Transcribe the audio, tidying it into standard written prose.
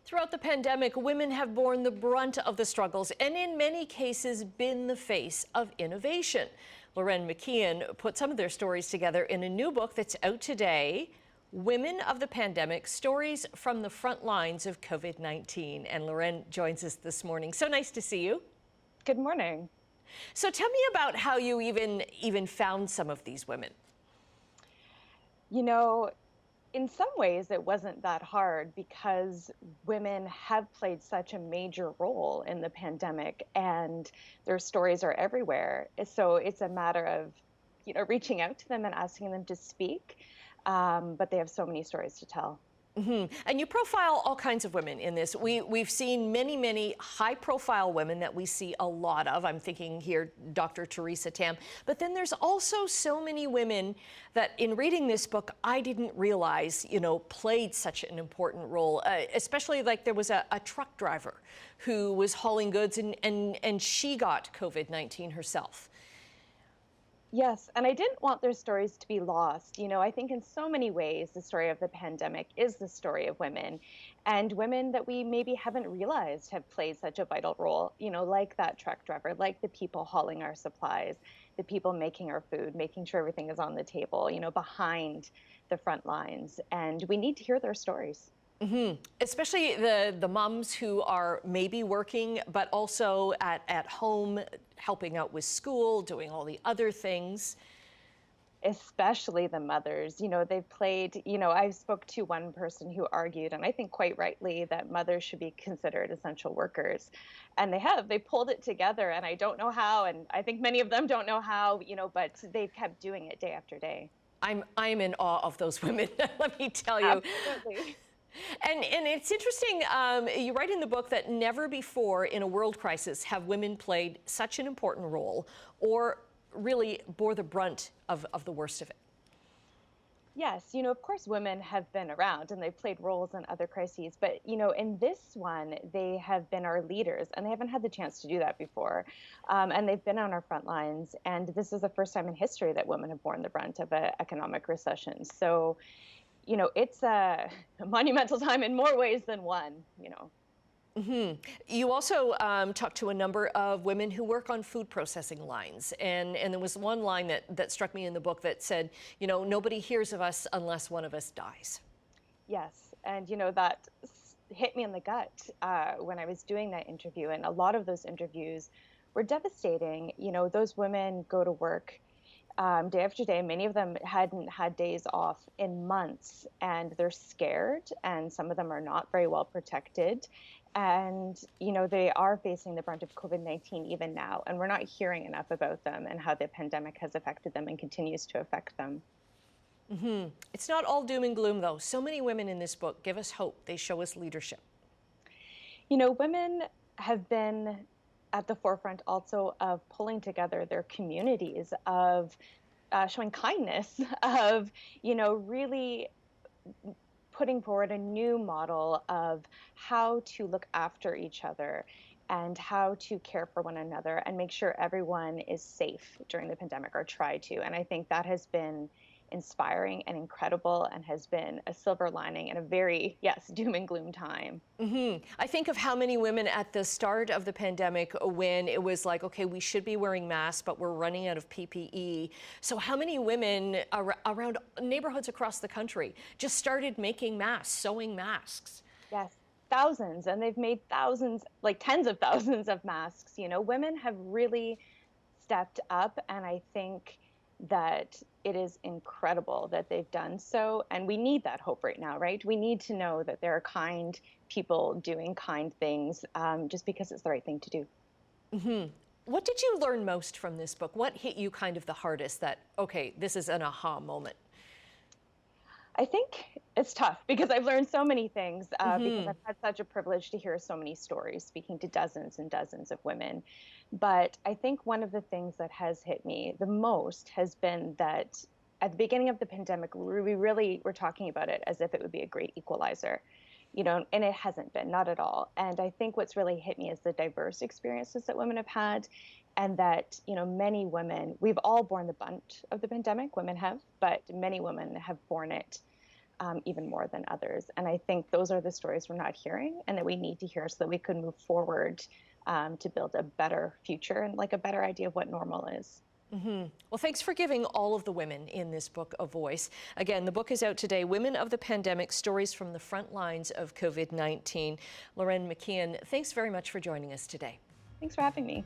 Throughout the pandemic, women have borne the brunt of the struggles and in many cases been the face of innovation. McKeon put some of their stories together in a new book that's out today, Women of the Pandemic, Stories from the Front Lines of COVID-19. And Loren joins us this morning. So nice to see you. Good morning. So tell me about how you even found some of these women. You know, in some ways it wasn't that hard because women have played such a major role in the pandemic and their stories are everywhere. So it's a matter of, reaching out to them and asking them to speak. But they have so many stories to tell. And you profile all kinds of women in this. We've seen many high-profile women that we see a lot of. I'm thinking here Dr. Theresa Tam. But then there's also so many women that in reading this book, I didn't realize, played such an important role, especially like there was a truck driver who was hauling goods and she got COVID-19 herself. Yes, and I didn't want their stories to be lost. I think in so many ways, the story of the pandemic is the story of women and women that we maybe haven't realized have played such a vital role, like that truck driver, like the people hauling our supplies, the people making our food, making sure everything is on the table, behind the front lines. And we need to hear their stories. Especially the moms who are maybe working, but also at home, helping out with school, doing all the other things. Especially the mothers, they've played, I spoke to one person who argued, and I think quite rightly, that mothers should be considered essential workers. And they pulled it together, and I don't know how, and I think many of them don't know how, but they've kept doing it day after day. I'm in awe of those women, let me tell you. Absolutely. And it's interesting, you write in the book that never before in a world crisis have women played such an important role or really bore the brunt of the worst of it. Yes, of course, women have been around and they've played roles in other crises, but, in this one, they have been our leaders and they haven't had the chance to do that before. And they've been on our front lines. And this is the first time in history that women have borne the brunt of an economic recession. So, it's a monumental time in more ways than one. You also talked to a number of women who work on food processing lines. And there was one line that struck me in the book that said, nobody hears of us unless one of us dies. Yes. And, that hit me in the gut when I was doing that interview. And a lot of those interviews were devastating. Those women go to work day after day. Many of them hadn't had days off in months and they're scared and some of them are not very well protected. And, they are facing the brunt of COVID-19 even now. And we're not hearing enough about them and how the pandemic has affected them and continues to affect them. It's not all doom and gloom, though. So many women in this book give us hope. They show us leadership. Women have been at the forefront also of pulling together their communities, of showing kindness, of, really putting forward a new model of how to look after each other and how to care for one another and make sure everyone is safe during the pandemic, or try to. And I think that has been inspiring and incredible and has been a silver lining in a very, doom and gloom time. I think of how many women at the start of the pandemic when it was like, okay, we should be wearing masks, but we're running out of PPE. So how many women around neighborhoods across the country just started making masks, sewing masks? Yes, thousands. And they've made thousands, like tens of thousands of masks. Women have really stepped up, and I think that it is incredible that they've done so. And we need that hope right now, right? We need to know that there are kind people doing kind things just because it's the right thing to do. What did you learn most from this book? What hit you kind of the hardest that, okay, this is an aha moment? I think it's tough because I've learned so many things because I've had such a privilege to hear so many stories, speaking to dozens and dozens of women. But I think one of the things that has hit me the most has been that at the beginning of the pandemic, we really were talking about it as if it would be a great equalizer, and it hasn't been, not at all. And I think what's really hit me is the diverse experiences that women have had, and that, many women, we've all borne the brunt of the pandemic, women have, but many women have borne it even more than others. And I think those are the stories we're not hearing and that we need to hear so that we could move forward to build a better future and like a better idea of what normal is. Well, thanks for giving all of the women in this book a voice. Again, the book is out today, Women of the Pandemic, Stories from the Front Lines of COVID-19. Lauren McKeon, thanks very much for joining us today. Thanks for having me.